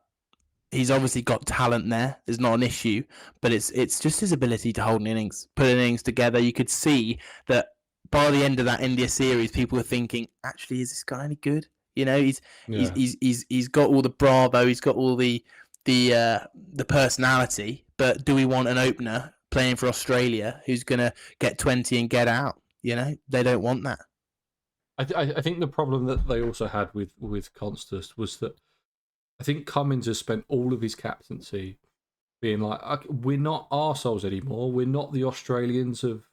he's obviously got talent there. There's not an issue. But it's just his ability to hold an innings, put an innings together. You could see that by the end of that India series, people were thinking, actually, is this guy any good? He's got all the bravo, he's got all the personality, but do we want an opener playing for Australia who's gonna get 20 and get out? They don't want that. I think the problem that they also had with Constas was that I think Cummins has spent all of his captaincy being like, we're not arseholes anymore. We're not the Australians of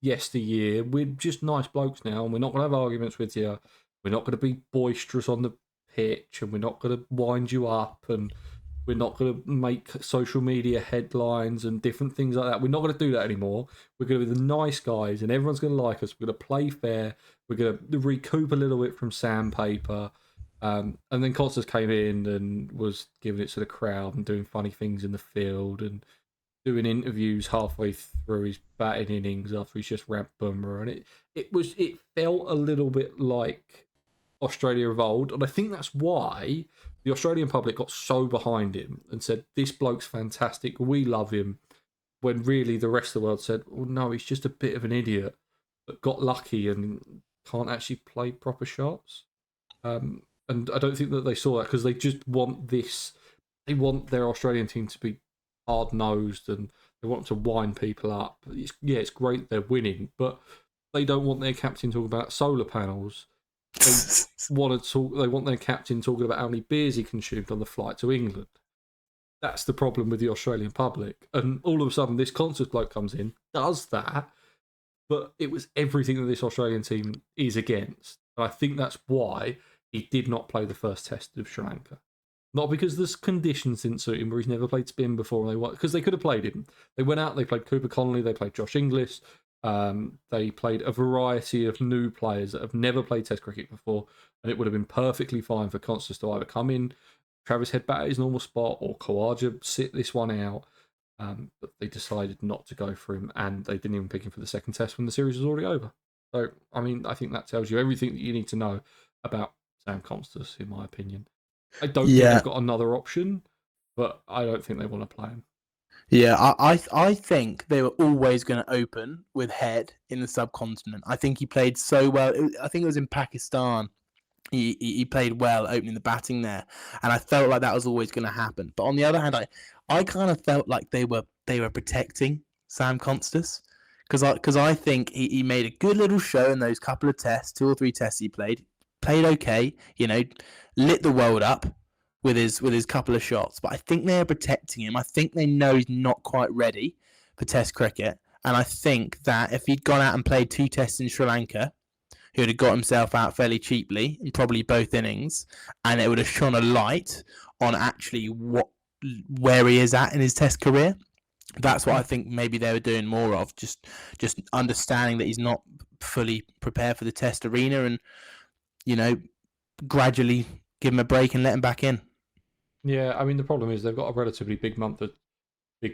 yesteryear. We're just nice blokes now, and we're not going to have arguments with you. We're not going to be boisterous on the pitch, and we're not going to wind you up, and we're not going to make social media headlines and different things like that. We're not going to do that anymore. We're going to be the nice guys, and everyone's going to like us. We're going to play fair. We're going to recoup a little bit from sandpaper. And then Constas came in and was giving it to the crowd and doing funny things in the field and doing interviews halfway through his batting innings after he's just ramped Bumrah, and it felt a little bit like Australia of old, and I think that's why the Australian public got so behind him and said, this bloke's fantastic, we love him, when really the rest of the world said, oh no, he's just a bit of an idiot that got lucky and can't actually play proper shots. And I don't think that they saw that because they just want this, they want their Australian team to be hard-nosed and they want to wind people up. It's great they're winning, but they don't want their captain talking about solar panels. They want their captain talking about how many beers he consumed on the flight to England. That's the problem with the Australian public. And all of a sudden, this Constas bloke comes in, does that, but it was everything that this Australian team is against. And I think that's why he did not play the first test of Sri Lanka. Not because the conditions didn't suit him, where he's never played spin before, because they could have played him. They went out, they played Cooper Connolly, they played Josh Inglis, They played a variety of new players that have never played Test cricket before, and it would have been perfectly fine for Constance to either come in, Travis Head bat at his normal spot, or Khawaja sit this one out. But they decided not to go for him, and they didn't even pick him for the second test when the series was already over. So, I mean, I think that tells you everything that you need to know about Sam Constance, in my opinion. I don't think Yeah, they've got another option, but I don't think they want to play him. yeah. I think they were always going to open with Head in the subcontinent. I think he played so well. I think it was in Pakistan. He played well opening the batting there, and I felt like that was always going to happen. But on the other hand, I kind of felt like they were protecting Sam Constance because I think he made a good little show in those couple of tests, 2 or 3 tests he played okay, lit the world up with his couple of shots. But I think they are protecting him. I think they know he's not quite ready for Test cricket, and I think that if he'd gone out and played 2 tests in Sri Lanka, he would have got himself out fairly cheaply in probably both innings, and it would have shone a light on actually where he is at in his Test career. That's what I think maybe they were doing more of, just understanding that he's not fully prepared for the Test arena, and gradually give him a break and let him back in. Yeah, I mean, the problem is they've got a relatively big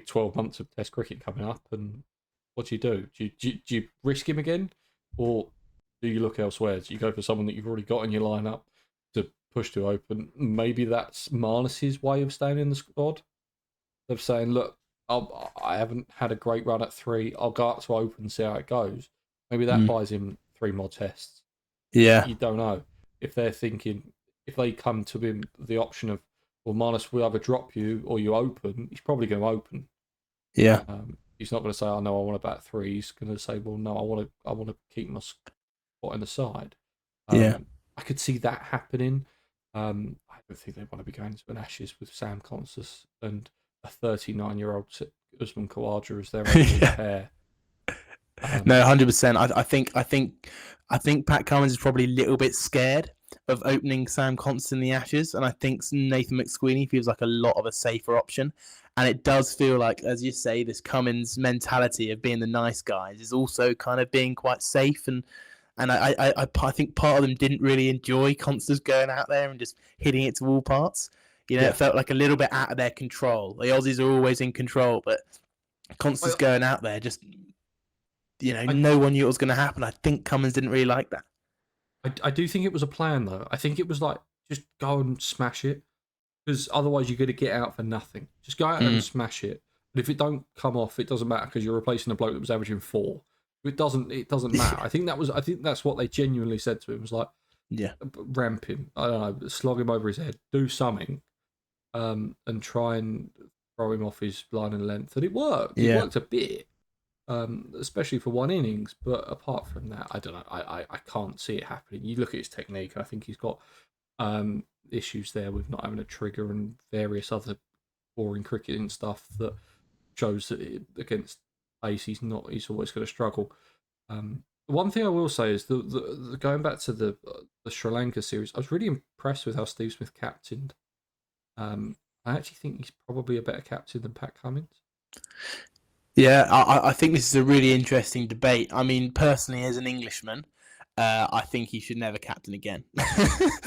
12 months of Test cricket coming up, and what do you do? Do you risk him again, or do you look elsewhere? Do you go for someone that you've already got in your lineup to push to open? Maybe that's Marnus's way of staying in the squad, of saying, look, I haven't had a great run at 3. I'll go up to open and see how it goes. Maybe that buys him 3 more tests. Yeah, You don't know if they're thinking, if they come to him the option of, well, Marnus will either drop you or you open. He's probably going to open. yeah, He's not going to say, "Oh no, I want to bat 3." He's going to say, "Well, no, I want to keep my spot in the side." yeah. I could see that happening. I don't think they want to be going to an Ashes with Sam Constance and a 39-year-old Usman Khawaja as their only pair. No, 100%. I think Pat Cummins is probably a little bit scared of opening Sam Constance in the Ashes, and I think Nathan McSweeney feels like a lot of a safer option. And it does feel like, as you say, this Cummins mentality of being the nice guys is also kind of being quite safe. And I think part of them didn't really enjoy Constance going out there and just hitting it to all parts. It felt like a little bit out of their control. The Aussies are always in control, but Constance going out there just no one knew what was going to happen. I think Cummins didn't really like that. I do think it was a plan, though. I think it was like, just go and smash it, because otherwise you're going to get out for nothing. Just go out there and smash it. But if it don't come off, it doesn't matter, because you're replacing a bloke that was averaging 4. It doesn't matter. I think that's what they genuinely said to him. Was like, Yeah, ramp him. I don't know, slog him over his head, do something, and try and throw him off his line and length. And it worked. It worked a bit. Especially for one innings. But apart from that, I don't know. I can't see it happening. You look at his technique, I think he's got issues there with not having a trigger and various other boring cricketing stuff that shows that against pace he's always going to struggle. One thing I will say is the going back to the Sri Lanka series, I was really impressed with how Steve Smith captained. I actually think he's probably a better captain than Pat Cummins. Yeah, I think this is a really interesting debate. I mean, personally, as an Englishman, I think he should never captain again.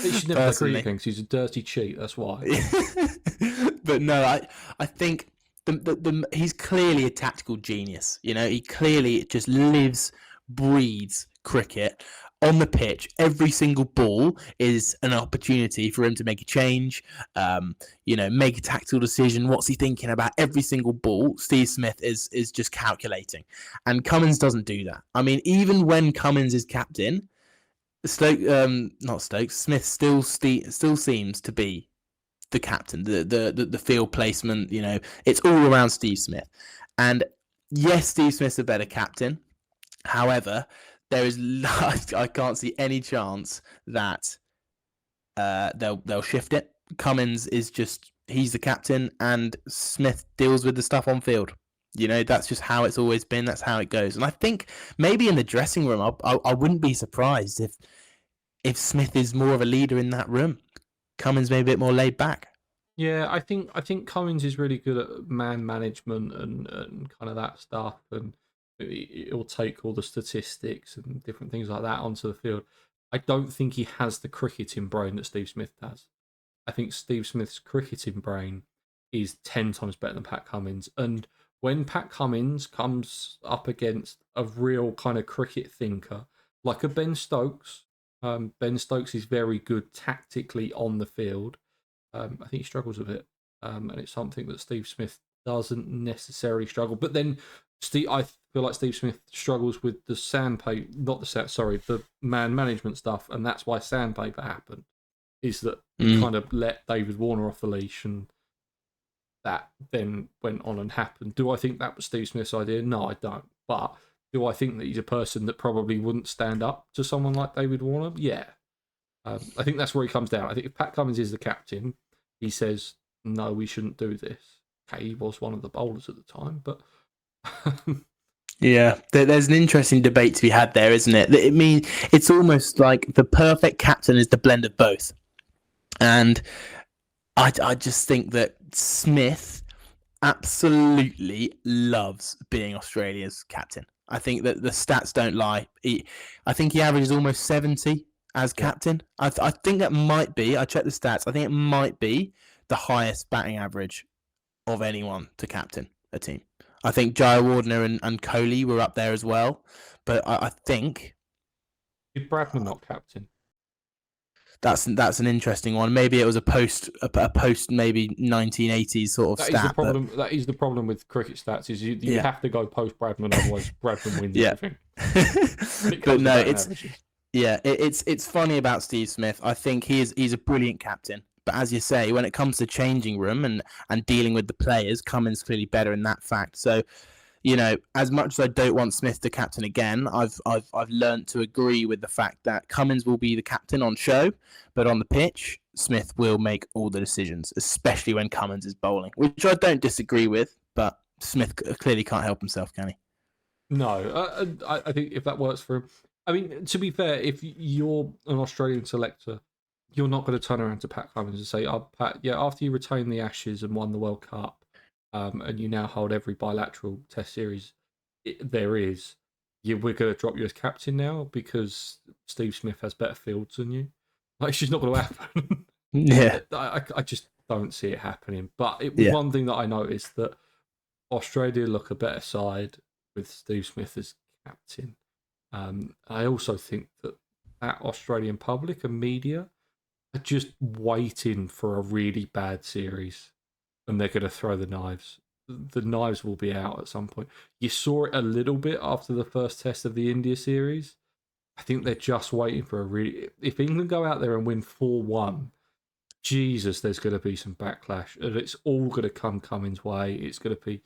He should never play cricket again because he's a dirty cheat. That's why. But no, I think he's clearly a tactical genius. He clearly just lives, breathes cricket. On the pitch, every single ball is an opportunity for him to make a change, make a tactical decision. What's he thinking about? Every single ball, Steve Smith is just calculating. And Cummins doesn't do that. I mean, even when Cummins is captain, Smith still seems to be the captain, the field placement, it's all around Steve Smith. And yes, Steve Smith's a better captain. However, I can't see any chance that they'll shift it. Cummins is he's the captain, and Smith deals with the stuff on field. That's just how it's always been. That's how it goes. And I think maybe in the dressing room, I wouldn't be surprised if Smith is more of a leader in that room. Cummins may be a bit more laid back. Yeah, I think Cummins is really good at man management and kind of that stuff, and He'll take all the statistics and different things like that onto the field. I don't think he has the cricketing brain that Steve Smith has. I think Steve Smith's cricketing brain is 10 times better than Pat Cummins. And when Pat Cummins comes up against a real kind of cricket thinker, like a Ben Stokes, Ben Stokes is very good tactically on the field. I think he struggles a bit. And it's something that Steve Smith doesn't necessarily struggle. But then I feel like Steve Smith struggles with the the man management stuff, and that's why sandpaper happened. Is that he kind of let David Warner off the leash, and that then went on and happened. Do I think that was Steve Smith's idea? No, I don't. But do I think that he's a person that probably wouldn't stand up to someone like David Warner? Yeah. I think that's where he comes down. I think if Pat Cummins is the captain, he says, no, we shouldn't do this. Okay, he was one of the bowlers at the time, but... Yeah, there's an interesting debate to be had there, isn't it? I mean, it's almost like the perfect captain is the blend of both. And I just think that Smith absolutely loves being Australia's captain. I think that the stats don't lie. I think he averages almost 70 as captain. I think that might be, I checked the stats, I think it might be the highest batting average of anyone to captain a team. I think Jayawardene and Kohli were up there as well. But I think... Did Bradman not captain? That's an interesting one. Maybe it was a post maybe 1980s sort of stat. That is the problem with cricket stats. Is you have to go post Bradman, otherwise Bradman wins everything. But no, it's funny about Steve Smith. I think he's a brilliant captain. But as you say, when it comes to changing room and dealing with the players, Cummins clearly better in that fact. So, you know, as much as I don't want Smith to captain again, I've learned to agree with the fact that Cummins will be the captain on show, but on the pitch, Smith will make all the decisions, especially when Cummins is bowling, which I don't disagree with. But Smith clearly can't help himself, can he? No, I think if that works for him. I mean, to be fair, if you're an Australian selector, you're not going to turn around to Pat Cummins and say, "Oh, Pat, yeah, after you retained the Ashes and won the World Cup, and you now hold every bilateral Test series there is, we're going to drop you as captain now because Steve Smith has better fields than you." Like, it's just not going to happen. Yeah, I just don't see it happening. But it was one thing that I noticed, that Australia look a better side with Steve Smith as captain. I also think that Australian public and media are just waiting for a really bad series, and they're going to throw the knives. The knives will be out at some point. You saw it a little bit after the first test of the India series. I think they're just waiting for a really... If England go out there and win 4-1, Jesus, there's going to be some backlash. And it's all going to come Cummins' way. It's going to be,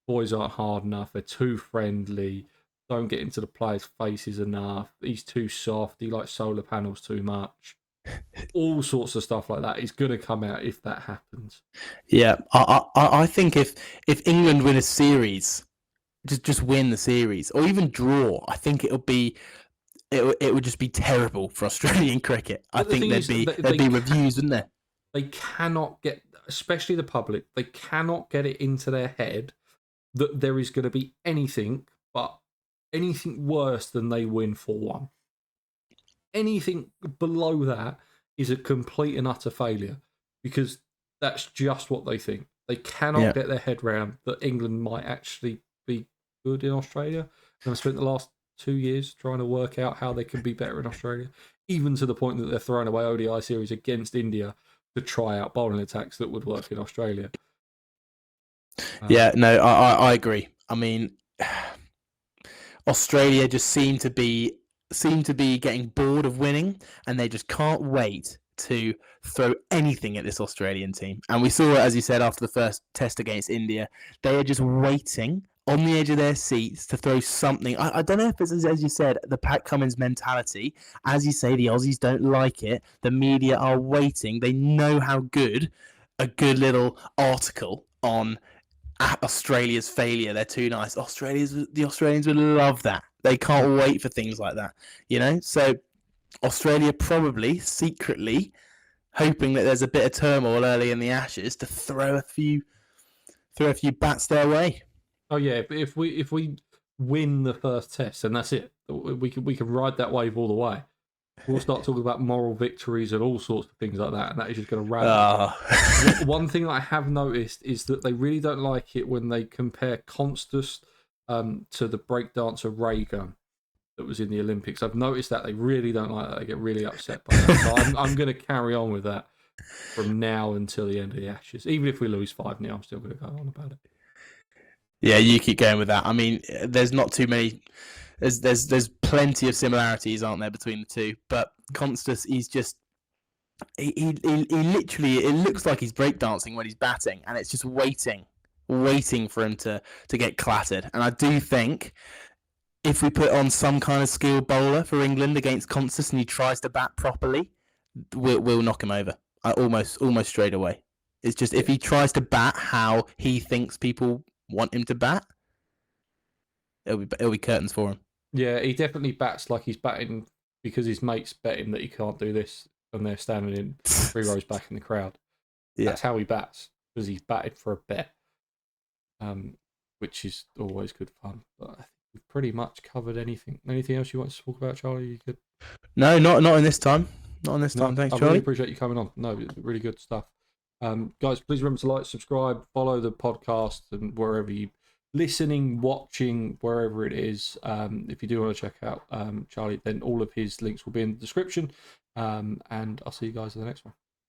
boys aren't hard enough. They're too friendly. Don't get into the players' faces enough. He's too soft. He likes solar panels too much. All sorts of stuff like that is going to come out if that happens. Yeah, I think if England win a series, just win the series or even draw, I think it would just be terrible for Australian cricket. I think there'd be reviews, wouldn't there? They cannot get, especially the public, they cannot get it into their head that there is going to be anything worse than they win 4-1. Anything below that is a complete and utter failure, because that's just what they think. They cannot get their head round that England might actually be good in Australia. And I've spent the last 2 years trying to work out how they can be better in Australia, even to the point that they're throwing away ODI series against India to try out bowling attacks that would work in Australia. I agree. I mean, Australia just seem to be getting bored of winning, and they just can't wait to throw anything at this Australian team. And we saw it, as you said, after the first test against India. They are just waiting on the edge of their seats to throw something. I don't know if it's, as you said, the Pat Cummins mentality. As you say, the Aussies don't like it. The media are waiting. They know how good a good little article on Australia's failure, they're too nice. The Australians would love that. They can't wait for things like that, you know? So Australia probably secretly hoping that there's a bit of turmoil early in the Ashes to throw a few bats their way. Oh yeah, but if we win the first test, and that's it. We can ride that wave all the way. We'll start talking about moral victories and all sorts of things like that, and that is just going to rattle. One thing I have noticed is that they really don't like it when they compare Constus to the breakdancer Ray Gun that was in the Olympics. I've noticed that they really don't like that. They get really upset by that. So I'm going to carry on with that from now until the end of the Ashes. Even if we lose 5-0, I'm still going to go on about it. Yeah, you keep going with that. I mean, there's not too many. There's plenty of similarities, aren't there, between the two? But Constus, he's just he literally, it looks like he's breakdancing when he's batting, and it's just waiting for him to get clattered. And I do think if we put on some kind of skilled bowler for England against Constus and he tries to bat properly, we'll knock him over. Almost straight away. It's just if he tries to bat how he thinks people want him to bat, it'll be curtains for him. Yeah, he definitely bats like he's batting because his mates bet him that he can't do this, and they're standing in 3 rows back in the crowd. Yeah. That's how he bats, because he's batted for a bet, which is always good fun. But I think we've pretty much covered anything. Anything else you want to talk about, Charlie? You could. No, not in this time. Not in this time. Thanks, Charlie. I really appreciate you coming on. No, really good stuff. Guys, please remember to like, subscribe, follow the podcast, and wherever you listening, watching, wherever it is. If you do want to check out Charlie, then all of his links will be in the description. And I'll see you guys in the next one.